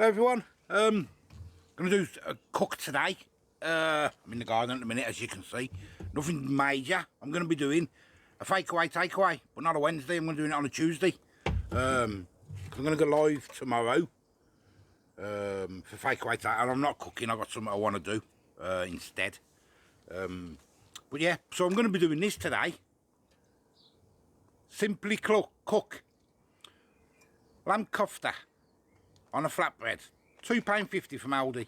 Hello everyone, going to do a cook today. I'm in the garden at the minute, as you can see. Nothing major. I'm going to be doing a Fakeaway takeaway, but not a Wednesday. I'm going to do it on a Tuesday. I'm going to go live tomorrow for Fakeaway takeaway, and I'm not cooking. I've got something I want to do instead. But yeah, so I'm going to be doing this today. Simply cook lamb kofta on a flatbread, £2.50 from Aldi.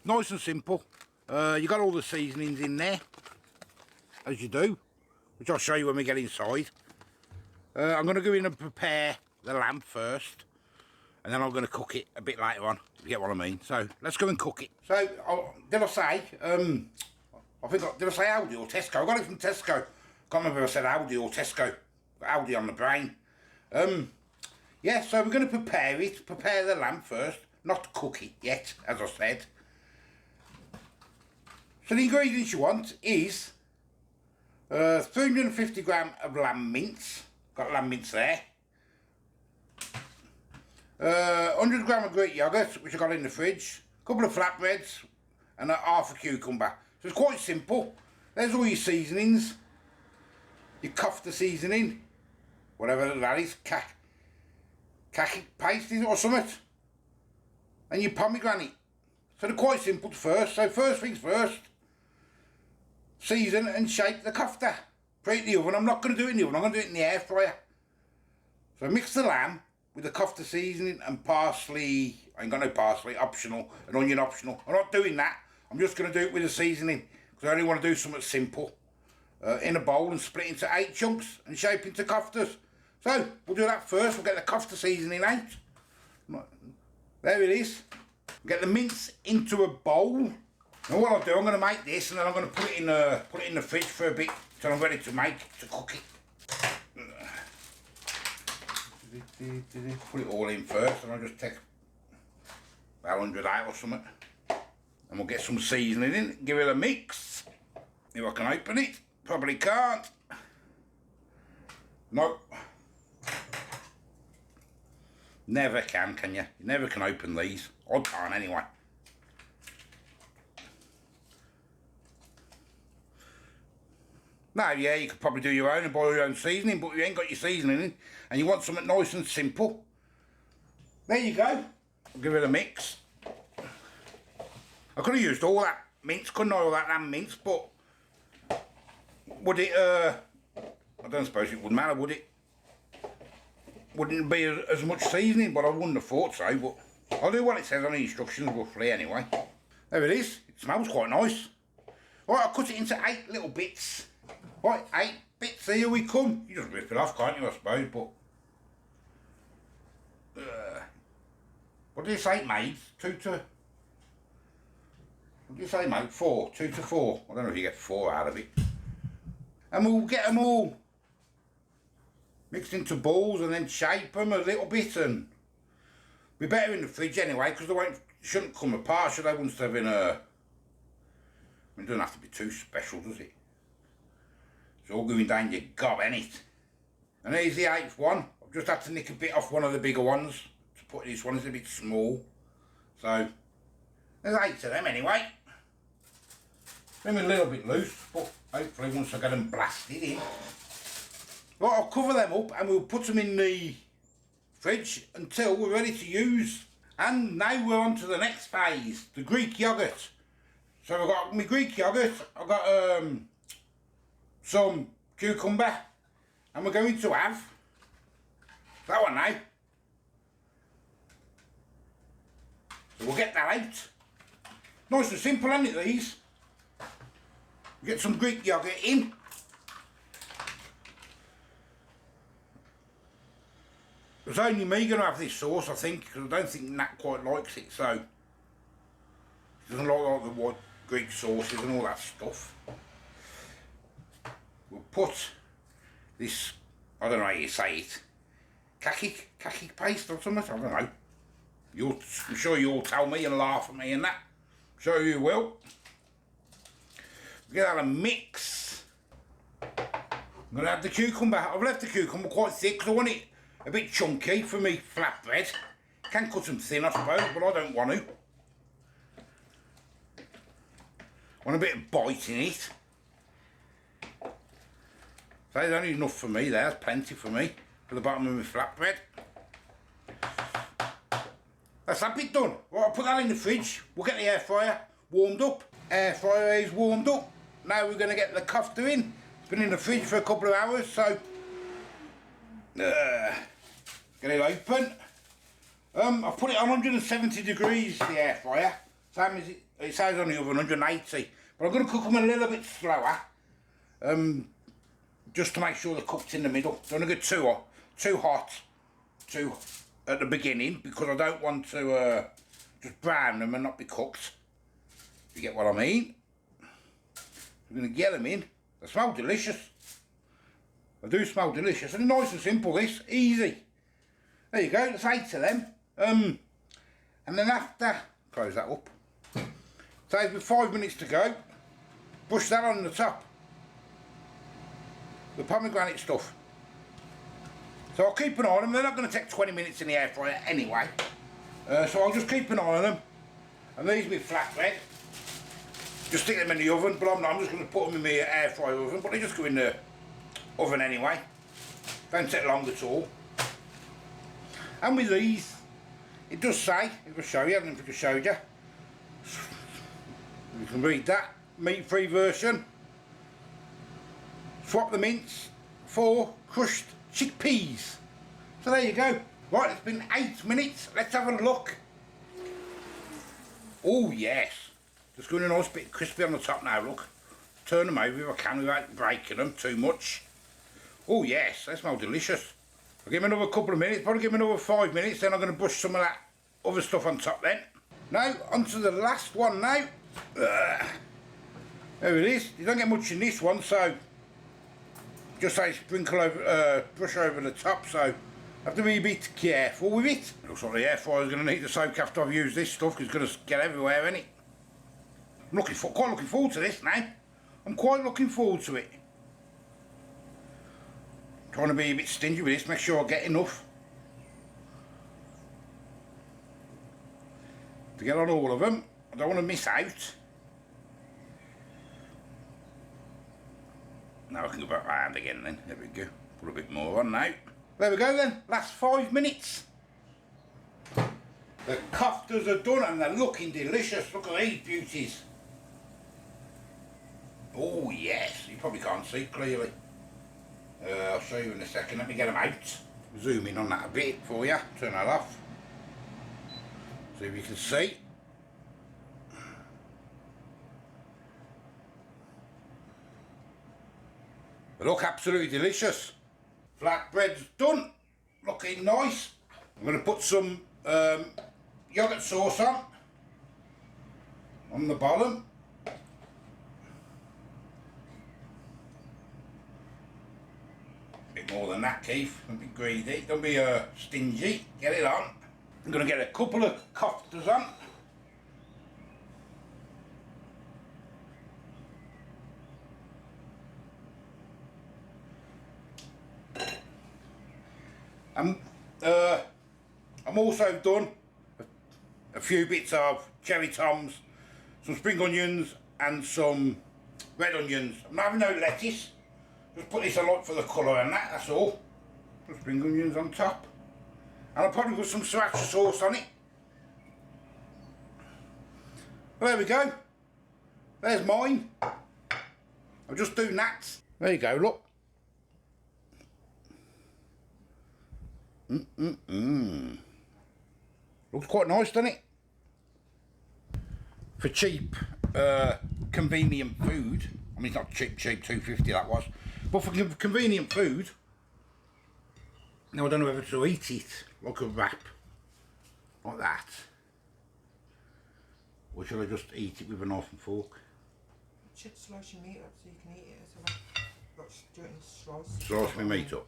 Nice and simple. You got all the seasonings in there, as you do, which I'll show you when we get inside. I'm going to go in and prepare the lamb first, and then I'm going to cook it a bit later on, if you get what I mean. So let's go and cook it. So did I say did I say Aldi or Tesco? I got it from Tesco. Can't remember if I said Aldi or Tesco. Got Aldi on the brain. Yeah, so we're going to prepare the lamb first, not cook it yet, as I said. So the ingredients you want is 350 grams of lamb mince, got lamb mince there, 100 grams of Greek yoghurt, which I got in the fridge, a couple of flatbreads, and half a cucumber. So it's quite simple. There's all your seasonings, your kofta seasoning, whatever that is, khaki paste or something, and your pomegranate. So they're quite simple first. So first things first, season and shape the kofta. Preheat the oven. I'm not going to do it in the oven, I'm going to do it in the air fryer. So mix the lamb with the kofta seasoning and parsley. I ain't got no parsley, optional, and onion optional. I'm not doing that. I'm just going to do it with the seasoning, because I only want to do something simple. In a bowl and split into 8 chunks and shape into koftas. So we'll do that first. We'll get the kofta seasoning out. There it is. Get the mince into a bowl. And what I'll do, I'm going to make this, and then I'm going to put it in the fridge for a bit till I'm ready to cook it. Put it all in first, and I'll just take about 100 out or something. And we'll get some seasoning in, give it a mix. If I can open it, probably can't. Nope. Never can you? You never can open these. I can't anyway. Now, yeah, you could probably do your own and boil your own seasoning, but you ain't got your seasoning in, and you want something nice and simple. There you go. I'll give it a mix. I could have used all that mince, couldn't I, all that lamb mince, but would it, I don't suppose it would matter, would it? Wouldn't be as much seasoning, but I wouldn't have thought so, but I'll do what it says on the instructions roughly anyway. There it is. It smells quite nice. Right, I'll cut it into 8 little bits. Right, 8 bits, here we come. You just rip it off, can't you, I suppose, but what did you say it made? 2 to... What did you say, mate? 4, 2 to 4. I don't know if you get 4 out of it. And we'll get them all mixed into balls and then shape them a little bit, and be better in the fridge anyway, because they shouldn't come apart, should they, once they've been I mean, it doesn't have to be too special, does it? It's all going down your gob, ain't it? And here's the 8th one. I've just had to nick a bit off one of the bigger ones to put this one. It's a bit small, so there's 8 of them anyway. Been a little bit loose, but hopefully once I get them blasted in. Right, I'll cover them up and we'll put them in the fridge until we're ready to use. And now we're on to the next phase, the Greek yoghurt. So I've got my Greek yoghurt, I've got some cucumber, and we're going to have that one now. So we'll get that out. Nice and simple, isn't it, these? Get some Greek yoghurt in. It's only me going to have this sauce, I think, because I don't think Nat quite likes it, so he doesn't like the white Greek sauces and all that stuff. We'll put this, I don't know how you say it, khaki paste or something, I don't know. I'm sure you'll tell me and laugh at me and that. I'm sure you will. Get that a mix. I'm going to add the cucumber. I've left the cucumber quite thick because I want it a bit chunky for me flatbread. can cut them thin, I suppose, but I don't want to. I want a bit of bite in it. So there's only enough for me there, that's plenty for me, for the bottom of my flatbread. That's that bit done. Right, I'll put that in the fridge. We'll get the air fryer warmed up. Air fryer is warmed up. Now we're going to get the kofta in. It's been in the fridge for a couple of hours, so get it open. I've put it on 170 degrees, the air fryer. Same as it says on the oven, 180. But I'm going to cook them a little bit slower, just to make sure they're cooked in the middle. Don't want to get too hot at the beginning, because I don't want to just brown them and not be cooked. You get what I mean? We're going to get them in. They smell delicious. They do smell delicious, and nice and simple. This easy. There you go. There's 8 of them. And then after, close that up. Takes me 5 minutes to go. Brush that on the top. The pomegranate stuff. So I'll keep an eye on them. They're not going to take 20 minutes in the air fryer anyway. So I'll just keep an eye on them. And these be flatbread. Just stick them in the oven, but I'm just going to put them in my air fryer oven. But they just go in the oven anyway. Don't take long at all. And with these, it does say, if I show you, I don't know if I can show you. You can read that, meat-free version. Swap the mince for crushed chickpeas. So there you go. Right, it's been 8 minutes. Let's have a look. Oh yes. Just going a nice bit crispy on the top now, look. Turn them over if I can without breaking them too much. Oh yes, they smell delicious. I'll give them another couple of minutes, probably give them another 5 minutes, then I'm going to brush some of that other stuff on top then. Now, onto the last one now. There it is. You don't get much in this one, so just say sprinkle over, brush over the top, so have to be a bit careful with it. Looks like the air fryer is going to need to soak after I've used this stuff, because it's going to get everywhere, isn't it? I'm quite looking forward to this now. I'm quite looking forward to it. Trying to be a bit stingy with this, make sure I get enough to get on all of them. I don't want to miss out. Now I can go back round again then. There we go. Put a bit more on now. There we go then. Last 5 minutes. The koftas are done and they're looking delicious. Look at these beauties. Oh yes, you probably can't see clearly. I'll show you in a second. Let me get them out. Zoom in on that a bit for you. Turn that off. See if you can see. They look absolutely delicious. Flatbread's done. Looking nice. I'm going to put some yogurt sauce on the bottom. Bit more than that, Keith. Don't be greedy. Don't be stingy. Get it on. I'm going to get a couple of koftas on. I'm also done a few bits of cherry toms, some spring onions and some red onions. I'm not having no lettuce. Just put this a lot for the colour and that's all. Some spring onions on top. And I'll probably put some sriracha sauce on it. Well, there we go. There's mine. I'll just do that. There you go, look. Looks quite nice, doesn't it? For cheap, convenient food. I mean, it's not cheap, $2.50 that was. But for convenient food, now I don't know whether to eat it like a wrap, like that. Or shall I just eat it with a knife and fork? You should slice your meat up so you can eat it as a wrap. Do it in slices. Slice my meat up.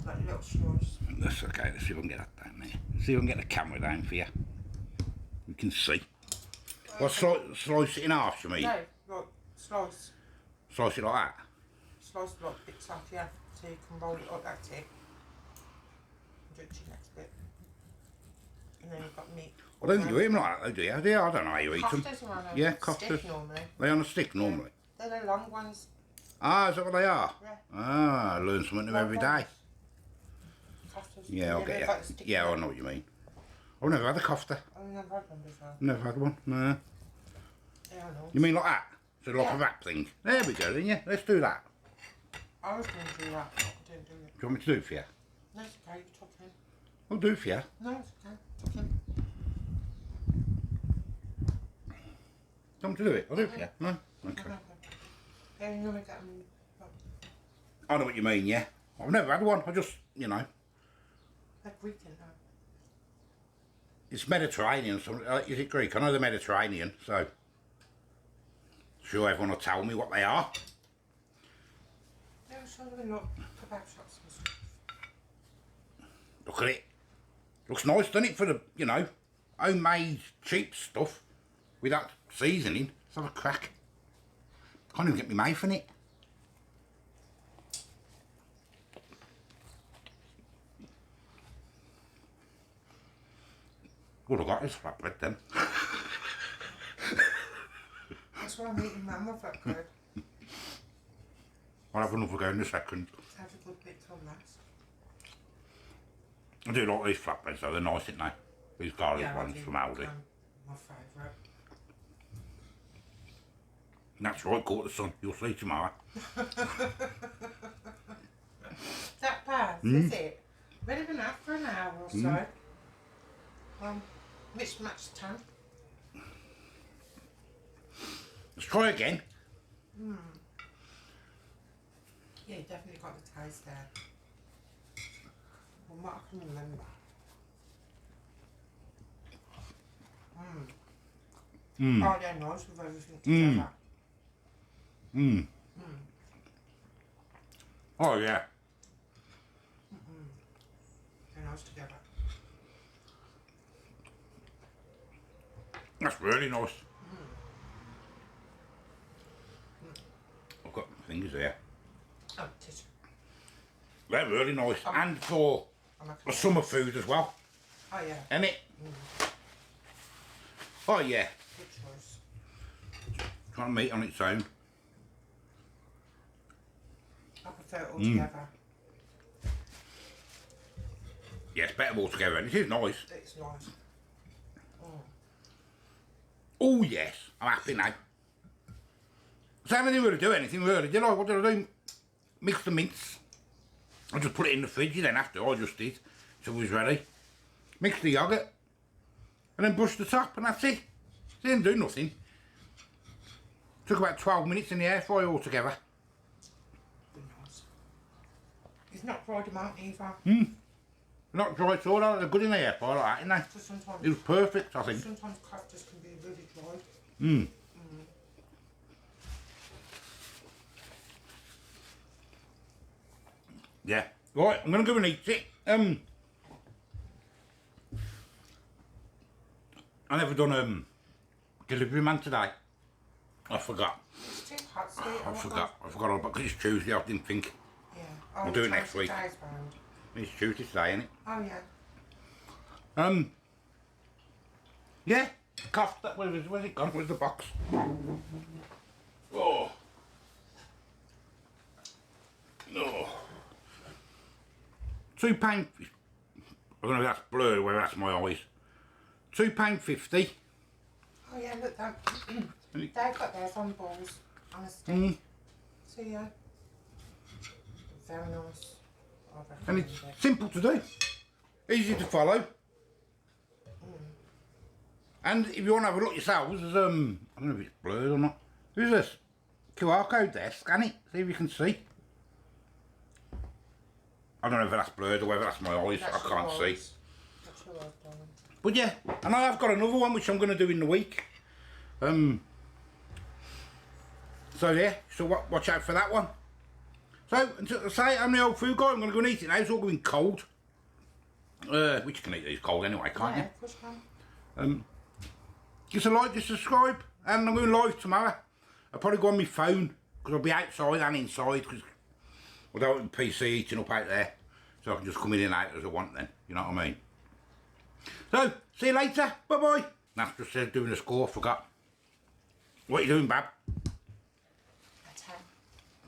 Like little slices. That's okay, let's see if I can get that down there. See if I can get the camera down for you. You can see. Well, slice it in half, you mean? No, like slice. Slice it like that? Slice like bits off, yeah, so you can roll it like that tip. Do it to your next bit. And then you've got meat. I don't think you eat them like that, do you? Yeah, I don't know how you eat them. Koftas are on a Yeah, koftas. stick normally. They're on a stick normally. They're the long ones. Ah, is that what they are? Yeah. Ah, I learn something new every day. Koftas. Yeah, I'll get you. Yeah, I know what you mean. I've never had a kofta. I've never had one before. Never had one, no. Yeah, I know. You mean like that? So like Yeah. a wrap thing? There we go then, yeah. Let's do that. I was going to do that, but I didn't do it. Do you want me to do it for you? No, it's okay, you took him. I'll do it for you. No, it's okay, took him. Do you want me to do it? I'll do it for you. No? Okay. Yeah, you normally get them. I know what you mean, yeah. I've never had one. I just, you know. They're Greek in that. It's Mediterranean. So, is it Greek? I know the Mediterranean, so. Sure, everyone will tell me what they are. They're sort of not kebab shops and stuff. Look at it. Looks nice, doesn't it, for the, you know, homemade cheap stuff without seasoning. Let's have a crack. Can't even get my mouth in it. All I got is flatbread then. That's why I'm eating mama flatbread. I'll have another go in a second. Have a good bit till last. I do like these flatbreads though, they're nice, aren't they? These garlic ones from Aldi. My favourite. That's right, caught the sun. You'll see tomorrow. That pass, is it? We've only been out for an hour or so. Mismatched tan. Let's try again. Yeah, you definitely got the taste there. From what I can remember. Oh, they're nice with everything together. Oh yeah. They're nice together. That's really nice. I've got things here. Oh, tissue. They're really nice. And for a summer food as well. Oh, yeah. Isn't it? Oh yeah. Good choice. Trying to meat on its own. I prefer it all together. Yeah, it's better all together and it is nice. It's nice. Oh yes, I'm happy now. So I didn't really do anything really, did I? What did I do? Mix the mince. I just put it in the fridge then after, I just did. So it was ready. Mix the yoghurt. And then brush the top and that's it. Didn't do nothing. Took about 12 minutes in the air fryer altogether. Very nice. It's not fried them out either. Not dry at all, they're good in the air fryer like that, ain't So sometimes, they? It was perfect, I think. sometimes koftas can be really dry. Yeah. Right, I'm gonna go and eat it. I never done delivery man today. I forgot. It's too hot, sweet. I forgot all about because it's Tuesday, I didn't think. Yeah. Oh, I'll do it next week. today's round. It's Tuesday today, isn't it? Oh, yeah. Yeah. Kofta, where's it gone? Where's the box? Oh. Oh. £2. I don't know if that's blurred or whether that's my eyes. £2.50. Oh, yeah, look, they've got theirs on balls on a stick. So, yeah. Very nice. And it's simple to do. Easy to follow. And if you want to have a look yourselves, there's, I don't know if it's blurred or not. There's this QR code there, scan it, see if you can see. I don't know if that's blurred or whether that's my eyes, I can't see. That's your eyes, darling. But yeah, and I've got another one which I'm going to do in the week. So yeah, so watch out for that one. So, until I say, I'm the old food guy, I'm going to go and eat it now, it's all going cold. Which you can eat these cold anyway, can't Yeah, push on. you? Give us a like, just subscribe, and I'm going live tomorrow. I'll probably go on my phone, because I'll be outside and inside, because I don't want the PC eating up out there. So I can just come in and out as I want then, you know what I mean? So, See you later. Bye-bye. That's just said doing a score, forgot. What are you doing, Bab? A 10.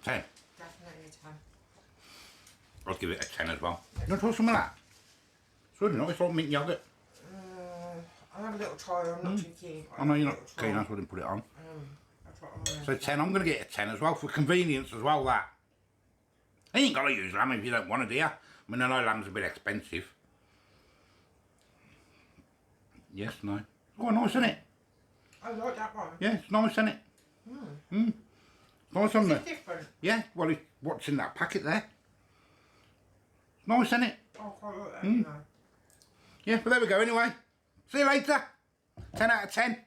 10. Definitely a 10. I'll give it a 10 as well. You want to try some of that? It's really nice, like mint yoghurt. I'll have a little try, I'm not too keen. I know you're not keen, that's why I didn't put it on. That's what I'm gonna So 10, I'm going to get a 10 as well, for convenience as well, that. You ain't got to use lamb if you don't want to, do you? I mean, I know lamb's a bit expensive. Yes, no. It's quite nice, isn't it? I like that one. Yeah, it's nice, isn't it? It's nice, isn't Is it? it different? Yeah, well, what's in that packet there? It's nice, isn't it? Oh, I quite like that, you know. Yeah, but there we go anyway. See you later. 10 out of 10.